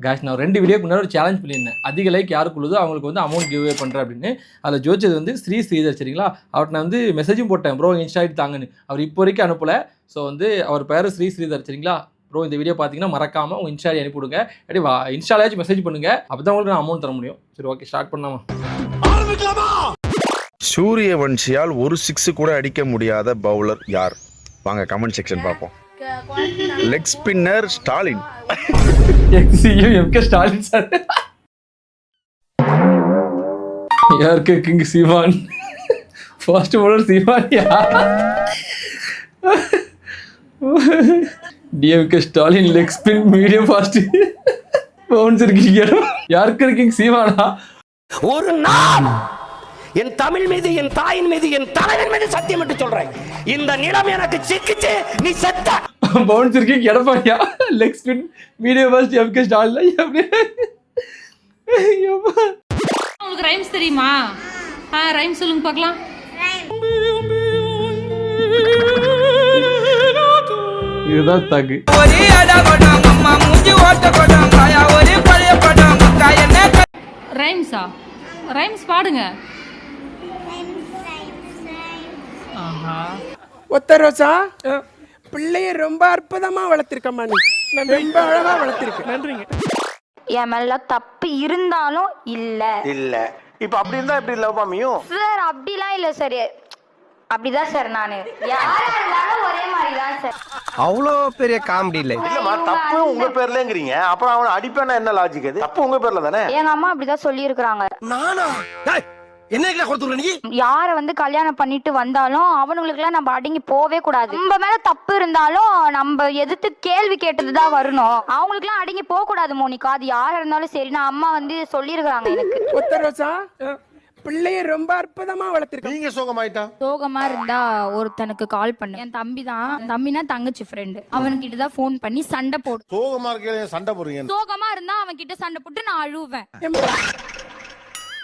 Guys நான் 2 வீடியோக்கு முன்னாடி ஒரு சேலஞ்ச் பண்ணியிருந்தேன். அதிக லைக் யாருக்குள்ளதோ அவங்களுக்கு வந்து அமௌண்ட் கிவ்வே பண்ணுறேன் அப்படின்னு. அதில் ஜோதிச்சது வந்து ஸ்ரீதர் சரிங்களா. அவர்கிட்ட நான் வந்து மெசேஜும் போட்டேன், ப்ரோ இன்ஸ்டா ஐடி தாங்கன்னு. அவர் இப்போ வரைக்கும் அனுப்பலை. ஸோ வந்து அவர் பேர் ஸ்ரீதர் சரிங்களா. ப்ரோ இந்த வீடியோ பார்த்தீங்கன்னா மறக்காமல் உங்கள் இன்ஸ்டா ஐடி அனுப்பிவிடுங்க. அப்படி இன்ஸ்டாலாச்சும் மெசேஜ் பண்ணுங்கள், அப்போ தான் உங்களுக்கு நான் அமௌண்ட் தர முடியும். சரி ஓகே ஸ்டார்ட் பண்ணலாமா? சூரியவன்ஷியால் ஒரு 6 கூட அடிக்க முடியாத பவுலர் யார்? வாங்க கமெண்ட் செக்ஷன் பார்ப்போம். Leg spinner Stalin. MK Stalin sir. யாருக்கு king Sivan. First bowler Sivan. DMK Stalin leg spin medium fast bounce இருக்கீங்க. யாருக்கு இருக்கீங்க சிவானா? ஒரு நாள் என் தமிழ் மீது, என் தாயின் மீது, என் தலைவன் மீது சத்தியம் என்று சொல்றேன், இந்த நிலம் எனக்கு சிக்கிச்சு, நீ செத்த. பவுன்ஸ் இருக்கீங்க எடப்பாடியா. Leg spin medium fast MK Stalin. உங்களுக்கு ரைம்ஸ் தெரியுமா? ரைம் சொல்லுங்க பார்க்கலாம். இதுதான் தகு. ரைம்ஸா? ரைம்ஸ் பாடுங்க. ஒத்த ரோசா பிள்ளைய ரொம்ப அற்புதமா வளர்த்திருக்கம்மா, நீ ரொம்ப அழகா வளர்த்திருக்க. நன்றிங்க. என் மேல தப்பு இருந்தாலும் இல்ல இப்ப அப்படி இருந்தா எப்படி லவ் பண்ணியும் சார்? அப்படிலாம் இல்ல சார், அப்படிதான் சார். நானு யாரா இருந்தாலும் ஒரே மாதிரி தான் சார். அவ்வளோ பெரிய காமெடி இல்லை. இல்லம்மா, தப்பு உங்க பேர்லங்கிறீங்க, அப்புறம் அவனை அடிப்பேன்னா என்ன லாஜிக்? அது தப்பு உங்க பேர்ல தானே. எங்க அம்மா அப்படிதான் சொல்லி இருக்கிறாங்க. நானா என்ன கொடுத்துருக்க நீ? யார வந்து கல்யாணம் பண்ணிட்டு வந்தாலும் அவனுங்களுக்கு எல்லாம் நம்ம அடங்கி போவே கூடாது. நம்ம மேல தப்பு இருந்தாலும் நம்ம எதிர்த்து கேள்வி கேட்டதுதான் வரணும். அவங்களுக்கு எல்லாம் அடங்கி போக கூடாது மோனிகா. அது யாரா இருந்தாலும் சரி. நான் அம்மா வந்து சொல்லி இருக்கிறாங்க எனக்கு. ஒத்த ரோசா பிள்ளைய ரொம்ப அற்புதமா வளர்த்திருக்க. நீங்க சோகமாயிட்டா? சோகமா இருந்தா ஒருத்தனுக்கு கால் பண்ணு. என் தம்பி தான், தம்பினா தங்கச்சி ஃப்ரெண்டு. அவன்கிட்ட தான் போன் பண்ணி சண்டை போடு. சோகமா இருக்க சண்டை போடுறீங்க? சோகமா இருந்தா அவன் கிட்ட சண்டை போட்டு நான் அழுவேன்.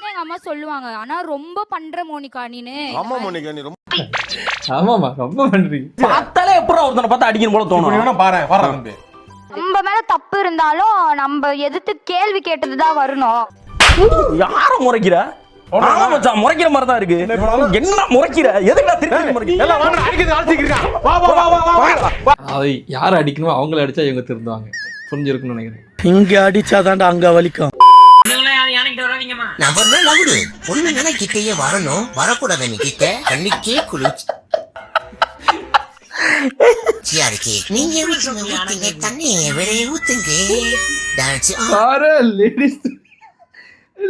எங்க அம்மா சொல்லுவாங்க, ஆனா ரொம்ப பண்ற மோனிகா நீனு. ஆமா மோனிகா, நீ ரொம்ப ஆமாமா ரொம்ப பண்றீங்க. பார்த்தாலே எப்பறம் ஒருத்தனை பார்த்து அடிக்கணும் போல தோணும். பாரு நம்ம மேல தப்பு இருந்தாலும் நம்ம எதிர்த்து கேள்வி கேட்டதுதான் வரணும். யார முறைக்கிற? முறைக்கிற மாதிரி தான் இருக்கு. என்ன முறைக்கிற? எதுக்கு திருப்பி முறைக்கிற? அதை யார் அடிக்கணுமோ அவங்கள அடிச்சா இவங்க திருந்துவாங்க. புரிஞ்சிருக்குன்னு நினைக்கிறேன். இங்க அடிச்சாதான்டா அங்க வலிக்கும். கிட்டே வரணும், வரக்கூடாது. நீ கிட்ட கண்ணிக்கே குளிச்சு நீங்க தண்ணி வெளியே ஊத்துங்க.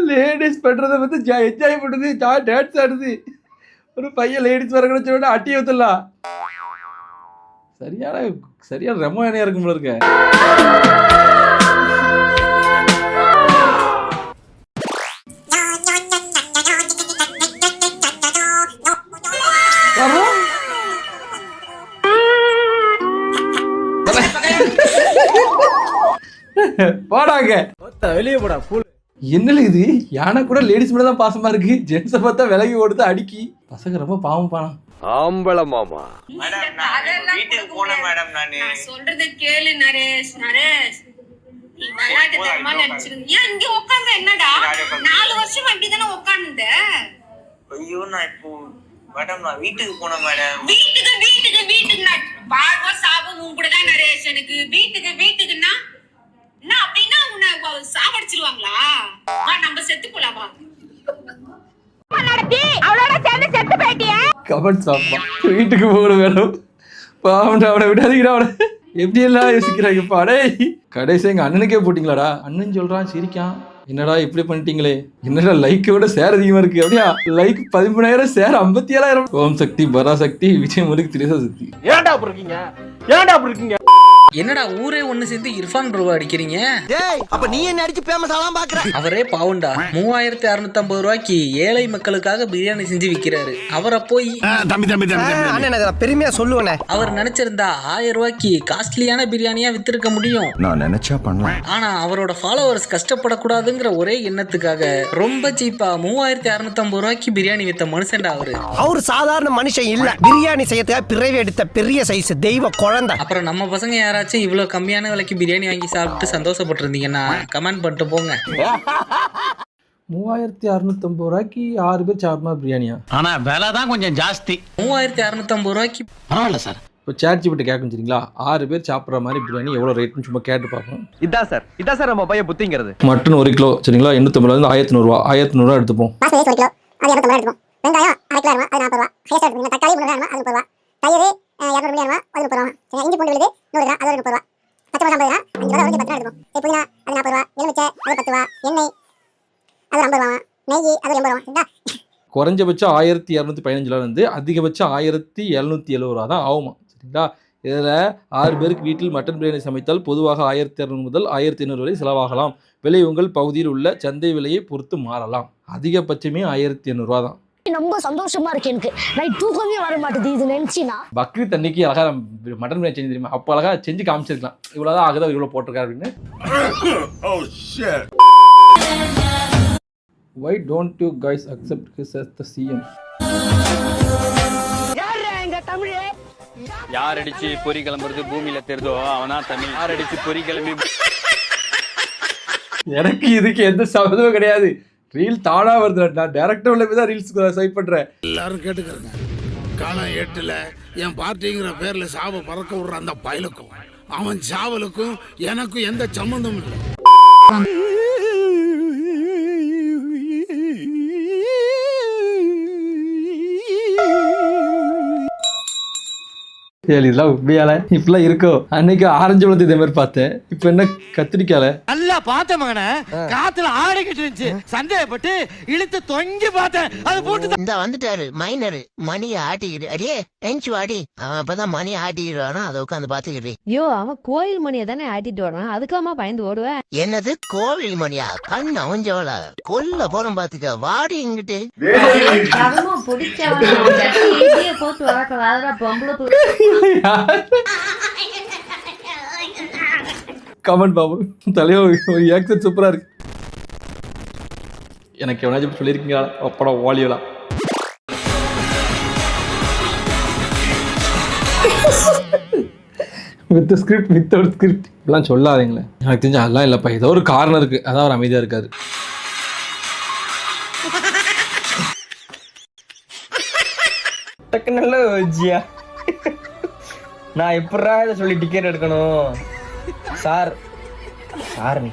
லேடிஸ் பண்றத பத்தி என்ஜாய் பண்ணுது, டான்ஸ் ஆடுது. ஒரு பையன் லேடிஸ் வர கூட சொல்லிட்டு அட்டி ஊத்தலாம். சரியான ரெமோனியா இருக்கும் போல இருக்க. போடாங்க வெளியே போடா. என்னல இது? யானை கூட லேடிஸ் மேல தான் பாசமா இருக்கு, ஜென்ஸை பார்த்தா விலகி ஓடுது அடிக்கி. பசங்க ரொம்ப பாவம் பானா. ஆம்பள மாமா. வீட்டுக்கு போன மேடம், நானு சொல்றது கேளு நரேஷ். நீ விளையாட்டு தரமா நினைச்சிருந்த. ஏன் இங்க உட்கார்ந்து என்னடா 4 வருஷம் அப்படிதானே உட்கார்ந்த? ஐயோ நான் இப்போ மேடம் நான் வீட்டுக்கு போனேன் மேடம். வீட்டுக்கு நான் வாழ்வோ சாபம் உன் கூட தான் நரேஷ். எனக்கு வீட்டுக்குன்னா என்ன அப்படின்னா உன்னை சாவடிச்சிருவாங்களா? நம்ம செத்து போலாமா? வீட்டுக்கு போகணும் மேடம். பாவம் அவனை விடாதீங்க. அவனை எப்படி எல்லாம் யோசிக்கிறாங்க பாடே. கடைசி எங்க அண்ணனுக்கே போட்டீங்களாடா? அண்ணன் சொல்றான் சிரிக்கான், என்னடா இப்படி பண்ணிட்டீங்களே, என்னடா லைக்கோட ஷேர் அதிகமா இருக்கு. அப்படியா லைக் 13,000, ஷேர் 57,000. ஓம் சக்தி, பராசக்தி, விஜய் முருகன், திரிசா சக்தி. ஏன்டா அப்படி இருக்கீங்க? என்னடா ஊரே ஒண்ணு சேர்ந்து இர்ஃபான் ப்ரோவை அடிக்கிறீங்க? அப்ப நீ என்ன அடிச்சு ஃபேமஸ் ஆலாம் பாக்குற? அவரே பாவண்டா 3650 ரூபாய்க்கு ஏழை மக்களுக்காக பிரியாணி செஞ்சு விக்கிறாரு. அவரை போய் பெருமையா சொல்லுவேனே. அவர் நினைச்சிருந்தா 1000 ரூபாய்க்கு காஸ்ட்லியான பிரியாணியா வித்திருக்க முடியும். நான் நினைச்சா பண்ணலாம். ஆனா அவரோட ஃபாலோவர்ஸ் கஷ்டப்படக்கூடாதுங்கிற ஒரே எண்ணத்துக்காக ரொம்ப சீப்பா 3650 ரூபாய்க்கு பிரியாணி வித்த மனுஷன்டா அவரு. அவரு சாதாரண மனுஷன் இல்ல, பிரியாணி செய்யறதுக்காக பிறவி எடுத்த பெரிய சைஸ் தெய்வ குழந்தை. அப்புறம் நம்ம பசங்க யாரா யாராச்சும் இவ்வளோ கம்மியான விலைக்கு பிரியாணி வாங்கி சாப்பிட்டு சந்தோஷப்பட்டிருந்தீங்கன்னா கமெண்ட் பண்ணிட்டு போங்க. 3650 ரூபாய்க்கு 6 பேர் சாப்பிட்மா பிரியாணியா? ஆனா விலை தான் கொஞ்சம் ஜாஸ்தி. 3650 ரூபாய்க்கு பரவாயில்ல சார். இப்போ சேட்ஜிபிட்ட கேட்கும் சரிங்களா, 6 பேர் சாப்பிட்ற மாதிரி பிரியாணி எவ்வளோ ரேட்னு சும்மா கேட்டு பார்ப்போம். இதான் சார் நம்ம பையன் புத்திங்கிறது. மட்டன் 1 கிலோ சரிங்களா, 850 1100 1100 எடுத்துப்போம். வெங்காயம் 1 கிலோ அது 40 ரூபா. தக்காளி 300 அது 30 ரூபா. தயிர் 200 மில்லி அது 30 ரூபா. இஞ்சி பூண்டு விழுது 100 கிராம் அது 30 ரூபா. பச்சை மிளகாய் 50 கிராம் 5 ரூபா 10 எடுத்துப்போம். புதினா அது 40 ரூபா. எலுமிச்சை அது 10 ரூபா. எண்ணெய் அது 50 ரூபா. நெய் அது 80 ரூபா. குறைஞ்சபட்சம் 1215 இருந்து அதிகபட்சம் 1770 ரூபா தான் ஆகுமா சரிங்களா. இதில் 6 பேருக்கு வீட்டில் மட்டன் பிரியாணி சமைத்தால் பொதுவாக 1200 முதல் 1500 வரை செலவாகலாம். விலை உங்கள் பகுதியில் உள்ள சந்தை விலையை பொறுத்து மாறலாம். அதிகபட்சமே 1800 ரூபா தான். ரொம்ப சந்தோஷமா இருக்கு எனக்கு. நைட் தூக்கமே வர மாட்டேது இது நினைச்சினா. பக்ரீத் அன்னைக்கு அழகா மட்டன் பிரியாணி செஞ்சு தெரியுமா, அப்போ அழகா செஞ்சு காமிச்சிருக்கலாம். இவ்வளோதான் ஆகுதா இவ்வளோ போட்டிருக்காரு அப்படின்னு. Why don't you guys accept his as the CM? யார் அடிச்சு பொறி கிளம்புறது பூமியில தெரிதோ அவனா தமிழ். யார் அடிச்சு பொறி கிளம்பி எனக்கு இதுக்கு எந்த சம்மந்தமும் கிடையாது. ரீல் தானா வருது, நான் டேரக்டா உள்ள போய் தான் ரீல்ஸ் ஸ்வைப் பண்றேன். எல்லாரும் கேட்டுக்கிறேங்க. காலம் 8ல என் பார்ட்டிங்கிற பேர்ல சாவை பறக்க விடுற அந்த பயலுக்கும் அவன் சாவலுக்கும் எனக்கும் எந்த சம்பந்தமும் இல்லை. இதெல்லாம் உண்மையால இப்பெல்லாம் இருக்கோ? அன்னைக்கு ஆரஞ்சு பழத்தை இதே மாதிரி பார்த்தேன், இப்ப என்ன கத்திரிக்கால நல்லா பார்த்த மகன காத்துல ஆடிக்கிட்டு இருந்துச்சு. சந்தேகப்பட்டு இழுத்து தொங்கி பார்த்தேன். அது போட்டு இந்த வந்துட்டாரு மைனர் மணி ஆட்டிக்கிட்டு அடியே எஞ்சி வாடி. அவன் அப்பதான் மணி ஆட்டிடுவானா அதை உட்காந்து பாத்துக்கிட்டு. ஐயோ அவன் கோயில் மணியை தானே ஆட்டிட்டு வரான், அதுக்காமா பயந்து ஓடுவேன். என்னது கோவில் மணியா? கண் அவஞ்சவள கொல்ல போறோம் பாத்துக்க. வாடி இங்கிட்டு. கமெண்ட் பாபு தலைவர் ஆக்சன் சூப்பரா இருக்கு. எனக்கு எவனாச்சும் சொல்லியிருக்கீங்களா அப்படம் வாலியலாம்? வித் ஸ்கிரிப்ட் வித்தவுட் ஸ்கிரிப்ட் இப்பெல்லாம் சொல்லாதீங்களே. எனக்கு தெரிஞ்ச அதெல்லாம் இல்லைப்பா, ஏதோ ஒரு காரணம் இருக்கு, அதான் அவர் அமைதியா இருக்காரு. டக்கு நல்ல வச்சியா. நான் எப்படா இதை சொல்லி டிக்கெட் எடுக்கணும் சார்? நீ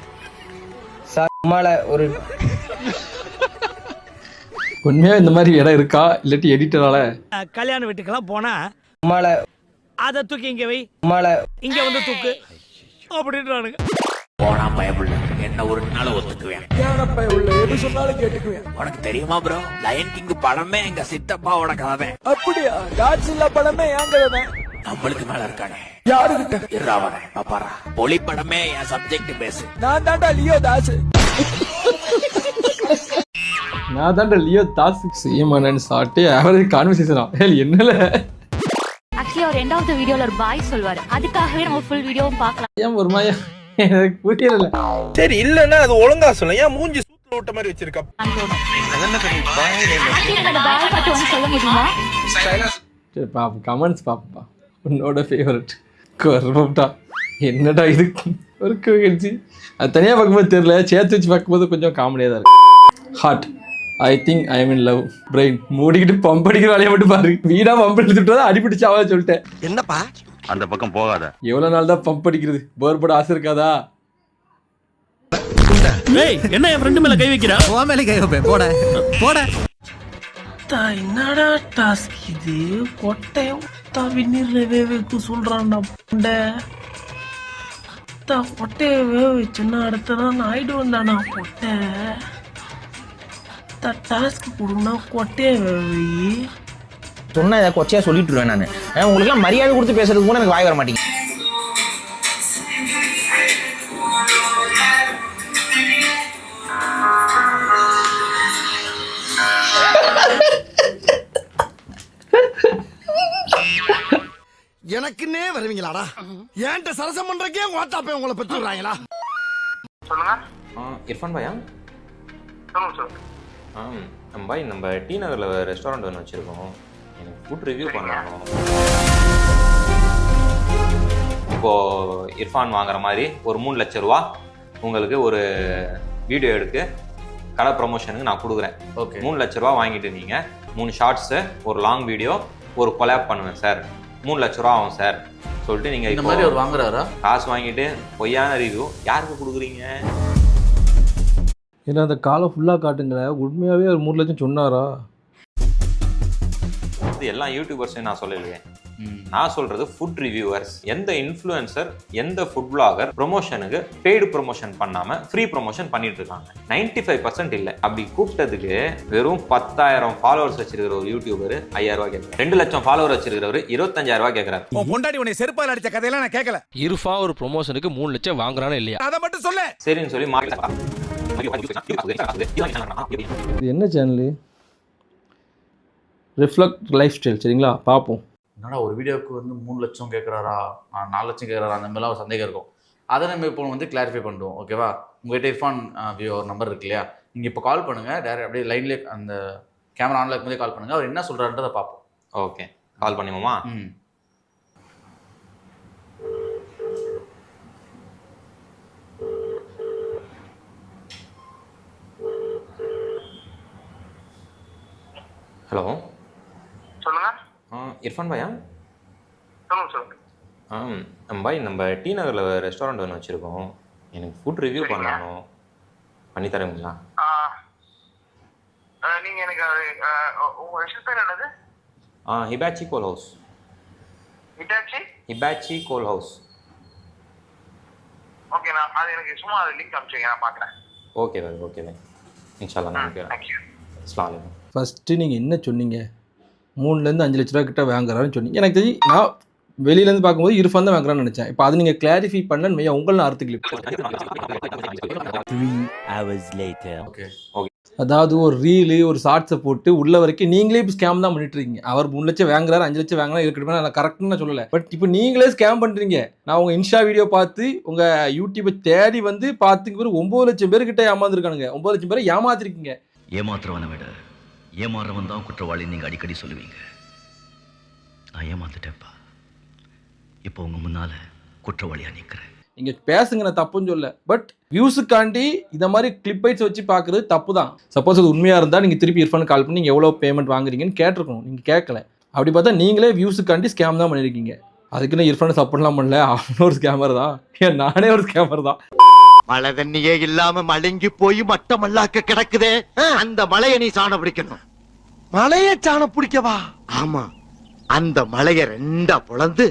சார் மேல ஒரு உண்மையா இந்த மாதிரி இடம் இருக்கா இல்லாட்டி எடிட்டரால? கல்யாண வீட்டுக்கெல்லாம் போனா மேல அதை தூக்கி இங்க வை, மேல இங்க வந்து தூக்கு அப்படின்றானுங்க. போனா பயப்புள்ள என்ன ஒரு நாள் ஒத்துக்குவேன். எது சொன்னாலும் கேட்டுக்குவேன். உனக்கு தெரியுமா ப்ரோ, லயன் கிங் படமே எங்க சித்தப்பாவோட கதை. அப்படியா? காட்சில்லா படமே ஏங்கறத நம்மளுக்கு மேல இருக்கானே யாருக்கிட்ட இருவானே பாப்பாரா. ஒளி படமே என் சப்ஜெக்ட் பேசு. நான் தாண்டா லியோ தாஸ். நான் தாண்டா லியோ தாஸ். சீமானன்னு சாப்பிட்டு ஆவரேஜ் கான்வர்சேஷனா என்னல. ஆக்சுவலி அவர் எண்ட் ஆஃப் தி வீடியோல ஒரு பாய் சொல்வாரு, அதுக்காகவே நம்ம ஃபுல் வீடியோவும் பார்க்கலாம். ஏன் ஒரு மாயா எனக்கு புரியல. சரி இல்லன்னா அது ஒழுங்கா சொல்ல. ஏன் மூஞ்சி சூத்துல விட்ட மாதிரி வச்சிருக்கா? சொல்ல முடியுமா? சரி பாப்பா கமெண்ட்ஸ் பாப்பா. உன்னோட ஃபேவரட் கர்வம்டா என்னடா இது ஒரு கழிச்சு. அது தனியாக பார்க்கும்போது தெரியல, சேர்த்து வச்சு பார்க்கும்போது கொஞ்சம் காமெடியாக தான் இருக்கு. Heart I think I am in love. Brain மூடிக்கிட்டு பம்ப் அடிக்கிற வேலையை மட்டும் பாரு. வீடா பம்ப் எடுத்துட்டு அடிப்பிடிச்சு அவன் சொல்லிட்டேன். என்னப்பா அந்த பக்கம் போகாத. எவ்வளோ நாள் தான் பம்ப் அடிக்கிறது? போர் போட ஆசை இருக்காதா? என்ன என் ஃப்ரெண்டு மேல கை வைக்கிறா? உன் மேலே கை வைப்பேன். போட என்னடா டாஸ்க் இது? கொட்டையும் விண்ணீர்ல வேவிக்கு சொல்றான்டா. கொட்டைய வேக வச்சுன்னா அடுத்ததான் ஆயிடுவோம் தானா கொட்டை. டாஸ்க் கொடுனா கொட்டைய வேவி சொன்ன இதை கொச்சையா சொல்லிட்டு நான். உங்களுக்குலாம் மரியாதை கொடுத்து பேசுறதுக்கு கூட எனக்கு வாய் வர மாட்டேங்குது. எனக்குன்னே வருவீங்களாடா? ஏன்ட்ட சரசம் பண்றக்கே வாட்டாப்பே உங்களை பெற்று விடுறாங்களா? சொல்லுங்க. இர்ஃபான் பாயா? சொல்லுங்க. பாய் நம்ம டி நகரில் ரெஸ்டாரண்ட் ஒன்று வச்சுருக்கோம். எனக்கு ஃபுட் ரிவ்யூ பண்ணணும். இப்போது இர்ஃபான் வாங்குற மாதிரி ஒரு 3 லட்ச ரூபா உங்களுக்கு ஒரு வீடியோ எடுத்து கடை ப்ரொமோஷனுக்கு நான் கொடுக்குறேன். ஓகே, 3 லட்ச ரூபா வாங்கிட்டு நீங்கள் 3 ஷார்ட்ஸு, ஒரு லாங் வீடியோ, ஒரு கொலாப் பண்ணுவேன் சார், 3 லட்ச ரூபா ஆகும் சார் சொல்லிட்டு நீங்கள் இந்த மாதிரி அவர் வாங்குறாரா? காசு வாங்கிட்டு பொய்யான ரிவ்யூ யாருக்கு கொடுக்குறீங்க? ஏன்னா அந்த காலை ஃபுல்லாக காட்டுங்களேன், உண்மையாகவே ஒரு 3 லட்சம் சொன்னாரா? இது எல்லா யூடியூபர்ஸையும் நான் சொல்லலையே, நான் சொல்றது ஃபுட் ரிவ்யூவர்ஸ். எந்த இன்ஃப்ளூயன்சர், எந்த ஃபுட் பிளாகர் ப்ரொமோஷனுக்கு பெய்டு ப்ரொமோஷன் பண்ணாம ஃப்ரீ ப்ரொமோஷன் பண்ணிட்டு இருக்காங்க? 95% இல்லை. அப்படி கூப்பிட்டதுக்கு வெறும் 10,000 ஃபாலோவர்ஸ் வச்சிருக்கிற ஒரு யூடியூபர் 5,000 ரூபாய் கேட்கிறார். 2 லட்சம் ஃபாலோவர் வச்சிருக்கிறவர் 25,000 ரூபாய் கேட்கிறார். பொண்டாடி உன்னை செருப்பால் அடிச்ச கதையெல்லாம் நான் கேட்கல. இர்ஃபா ஒரு ப்ரொமோஷனுக்கு 3 லட்சம் வாங்குறானே இல்லையா? அதை மட்டும் சொல்ல. சரின்னு சொல்லி இது என்ன சேனலு? Reflect life style. சரிங்களா, பார்ப்போம். என்னடா ஒரு வீடியோவுக்கு வந்து 3 லட்சம் கேட்குறாரா, 4 லட்சம் கேட்குறாரா, அந்த மாதிரிலாம் ஒரு சந்தேகம் இருக்கும். அதை நம்ம இப்போ வந்து கிளாரிஃபை பண்ணுவோம். ஓகேவா? உங்கள்கிட்ட இர்ஃபான் ஒரு நம்பர் இருக்கு இல்லையா, நீங்கள் இப்போ கால் பண்ணுங்கள். டேரக்ட் அப்படியே லைன்லேயே அந்த கேமரா ஆனில் இருக்கும்போதே கால் பண்ணுங்கள். அவர் என்ன சொல்கிறாருன்றதை பார்ப்போம். ஓகே, கால் பண்ணிவோமா? ஹலோ, சொல்லுங்க. இர்ஃபான் பாயா? சொல்லுங்க. பாய், நம்ம டி நகரில் ரெஸ்டாரண்ட் ஒன்று வச்சுருக்கோம். எனக்கு ஃபுட் ரிவ்யூ பண்ணணும், பண்ணி தருவீங்களா? நீங்க எனக்கு உங்க ரெஸ்டாரண்ட் பேர் என்னது? ஹிபாச்சி கோல் ஹவுஸ். ஹிபாச்சி கோல் ஹவுஸ். ஓகே, நான் அது எனக்கு சும்மா லிங்க் அனுப்பிச்சிங்க, நான் பார்க்குறேன். ஓகே பாய், ஓகே பாய், இன்ஷால்லா நான் அனுப்பிடுறேன். அஸ்ஸலாமு அலைக்கும். ஃபஸ்ட்டு நீங்கள் என்ன சொன்னீங்க? 3லேருந்து 5 லட்ச ரூபா கிட்ட வாங்குறான்னு சொன்னீங்க. எனக்கு தெரிஞ்சு நான் வெளியிலேருந்து பார்க்கும்போது இர்ஃபான் தான் வாங்குறான்னு நினச்சேன். இப்போ அது நீங்கள் கிளாரிஃபை பண்ணேன்னு மையா உங்களை அர்த்தம். ஓகே, அதாவது ஒரு ரீலு, ஒரு ஷார்ட்ஸை போட்டு உள்ள வரைக்கும் நீங்களே இப்போ ஸ்கேம் தான் பண்ணிட்டு இருக்கீங்க. அவர் 3 லட்சம் வாங்குறாரு, 5 லட்சம் வாங்கினா இருக்கட்டும், நான் கரெக்டுன்னு நான் சொல்லலை. பட் இப்போ நீங்களே ஸ்கேம் பண்ணுறீங்க. நான் உங்கள் இன்ஸ்டா வீடியோ பார்த்து உங்கள் யூடியூப்பை தேடி வந்து பார்த்துக்கு பிறகு 9 லட்சம் பேர்கிட்ட ஏமாந்துருக்கானுங்க. 9 லட்சம் பேரை ஏமாத்திருக்கீங்க. ஏமாத்துறவனை விட ஏமாறவன் தான் குற்றவாளி நீங்க அடிக்கடி சொல்லுவீங்க. நான் ஏமாத்துட்டேன்ப்பா. இப்போ உங்க முன்னால குற்றவாளியா நிக்கிறேன். நீங்க பேசுங்க, நான் தப்புன்னு சொல்ல. பட் வியூஸுக்காண்டி இந்த மாதிரி கிளிப்பைட்ஸ் வச்சு பார்க்குறது தப்பு தான். சப்போஸ் அது உண்மையாக இருந்தால் நீங்கள் திருப்பி இர்ஃபான் கால் பண்ணி நீங்கள் எவ்வளோ பேமெண்ட் வாங்குறீங்கன்னு கேட்டிருக்கணும். நீங்கள் கேட்கல. அப்படி பார்த்தா நீங்களே வியூஸுக்காண்டி ஸ்கேம் தான் பண்ணியிருக்கீங்க. அதுக்குன்னு இர்ஃபானை சப்போர்ட்லாம் பண்ணல. அவனும் ஒரு ஸ்கேமர் தான், ஏன் நானே ஒரு ஸ்கேமர் தான். மழை தண்ணியே இல்லாம மலங்கி போய் மட்டமல்லாக்க கிடக்குதே, அந்த மலையை நீ சாண பிடிக்கணும். மலைய சாண பிடிக்கவா? ஆமா, அந்த மலைய 2 பொளந்து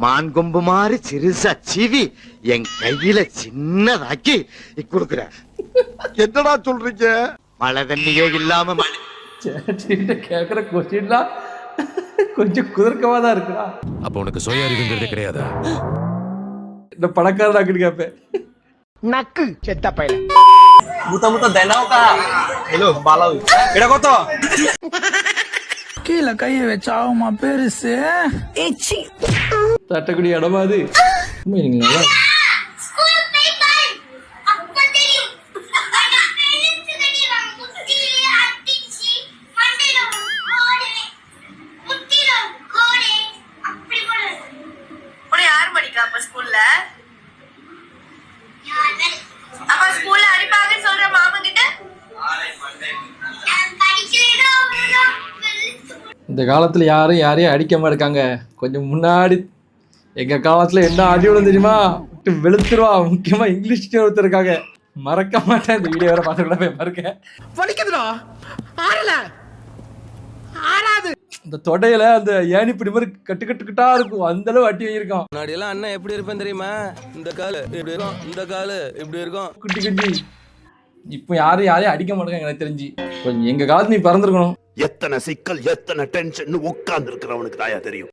மான்கொம்பு மாதிரி சிறுசா சீவி என் கையில சின்னதாக்கி கொடுக்குற. என்னடா சொல்றீங்க? மழை தண்ணியே இல்லாம கேட்குற கொஸ்டின்லாம் கொஞ்சம் குதர்க்கமா தான் இருக்குடா. அப்ப உனக்கு சுய அறிவுங்கிறதே கிடையாதா? இந்த பணக்காரனாக்குன்னு கேட்பேன். நக்கு செத்த பையல முத்த தெனோக்கா. ஹலோ பாலாவு எட கோத்தோ கீழே கையை வச்சாவுமா பெருசு. தட்டக்கூடிய இடமா அது? உண்மைங்களா? இந்த காலத்தில் யாரும் யாரையும் அடிக்க மாட்டாங்க. கொஞ்சம் முன்னாடி எங்கள் காலத்தில் என்ன அடி விழும் தெரியுமா? விட்டு வெளுத்துருவா. முக்கியமாக இங்கிலீஷ் ஒருத்தர் இருக்காங்க, மறக்க மாட்டேன். இந்த வீடியோ வேற பார்த்துக்கூட போய் மறக்க வலிக்குதுடா. ஆறல ஆறாது. இந்த தொடையில அந்த ஏணிப்படி மாதிரி கட்டுக்கட்டுக்கிட்டா இருக்கும், அந்த அளவு அட்டி வாங்கியிருக்கான். முன்னாடி எல்லாம் அண்ணன் எப்படி இருப்பேன் தெரியுமா? இந்த காலு இப்படி இருக்கும், இந்த காலு இப்படி இருக்கும், குட்டி குட்டி. இப்போ யாரையும் அடிக்க மாட்டாங்க எனக்கு தெரிஞ்சு. கொஞ்சம் எங்க காலத்து நீ பறந்துருக்கணும். எத்தனை சிக்கல், எத்தனை டென்ஷன் உட்கார்ந்து இருக்கிறவனுக்கு தாயா தெரியும்.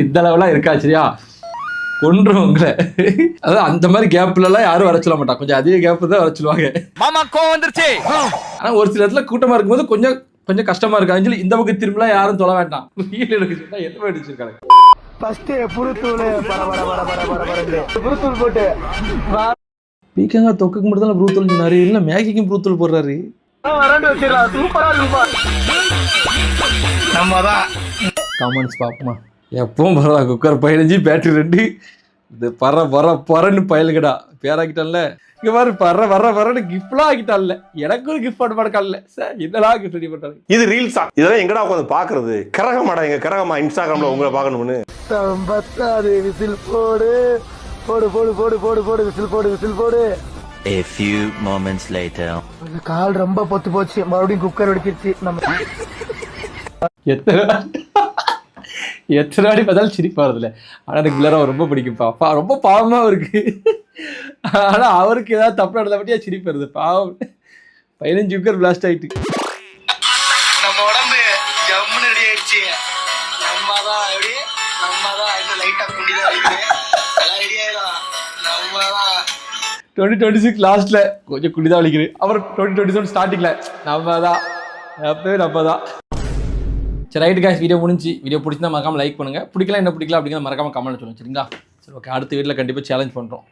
இந்த அளவுலாம் இருக்கா? சரியா, கொன்றும் உங்களை. அதாவது அந்த மாதிரி கேப்ல எல்லாம் யாரும் வர சொல்ல மாட்டாங்க. கொஞ்சம் அதிக கேப் தான் வர சொல்லுவாங்க. மாமா கோவம் வந்துருச்சு. ஆனா ஒரு சில இடத்துல கூட்டமா இருக்கும்போது கொஞ்சம் கஷ்டமா இருக்கு. அஞ்சலி இந்த பக்கம் திரும்பலாம் யாரும் சொல்ல வேண்டாம். ரீல் எடுக்க சொன்னா எத்தனை அடிச்சிருக்காங்க. ஃபர்ஸ்ட் புருத்தூள் புருத்தூள் போட்டு பீக்கங்காய் தொக்குக்கு மட்டும் தான் ப்ரூத்தூள் சொன்னாரு, இல்லை மேகிக்கும் ப்ரூத்தூள் போடுறாரு. வரண்டு வச்சிடலாம். சூப்பரா இருக்குப்பா. நம்ம தான் காமெண்ட்ஸ் பார்ப்போமா? எப்பவும் பரவாயில்ல, குக்கர் 15 பேட்டரி 2 இது பறன்னு பயலுகடா பேராக்கிட்டான்ல. இங்க பாரு பறன்னு கிஃப்ட்லாம் ஆக்கிட்டான்ல. எனக்கு ஒரு கிஃப்ட் பண்ண மாட்டேக்கான்ல சார், என்னெல்லாம் கிஃப்ட் ரெடி பண்றாங்க. இது ரீல்ஸா? இதெல்லாம் எங்கடா உட்காந்து பாக்குறது? கரகமாடா, எங்க கரகமா இன்ஸ்டாகிராம்ல உங்களை பாக்கணும்னு. பத்தாது விசில் போடு போடு போடு போடு போடு போடு விசில் போடு. A few moments later. கால் ரொம்ப பொத்து போச்சு, மறுபடியும் குக்கர் வெடிச்சிருச்சு. நம்ம எத்தனை வாடி பார்த்தாலும் சிரிப்பா வருதுல்ல. ஆனால் எனக்கு பிள்ளை ரொம்ப பிடிக்கும்ப்பா. ரொம்ப பாவமாக இருக்கு. ஆனால் அவருக்கு ஏதாவது தப்பு நடந்த பற்றியா சிரிப்பு வருது. பாவம் 15 குக்கர் பிளாஸ்ட் ஆயிட்டு. நம்ம உடம்பு ஜம்முன்னு ரெடி ஆயிடுச்சு. நம்ம தான் இன்னும் லைட்டா குண்டிதான் இருக்குது. எல்லாம் ரெடி ஆயிடும். நம்ம தான் 2026 லாஸ்ட்ல கொஞ்சம் குடிதான் வலிக்குது. அப்புறம் 2027 ஸ்டார்டிங்ல நம்ம தான். சரி ரைட்டு காய்ஸ், வீடியோ முடிஞ்சு. வீடியோ பிடிச்சிருந்தா மறக்காம லைக் பண்ணுங்க. பிடிக்கலாம் என்ன பிடிக்கல அப்படிங்கிறத மறக்காம கமெண்ட் சொல்லுங்க சரிங்களா? சரி ஓகே, அடுத்த வீடியோவில் கண்டிப்பாக சேலஞ்ச் பண்ணுறோம்.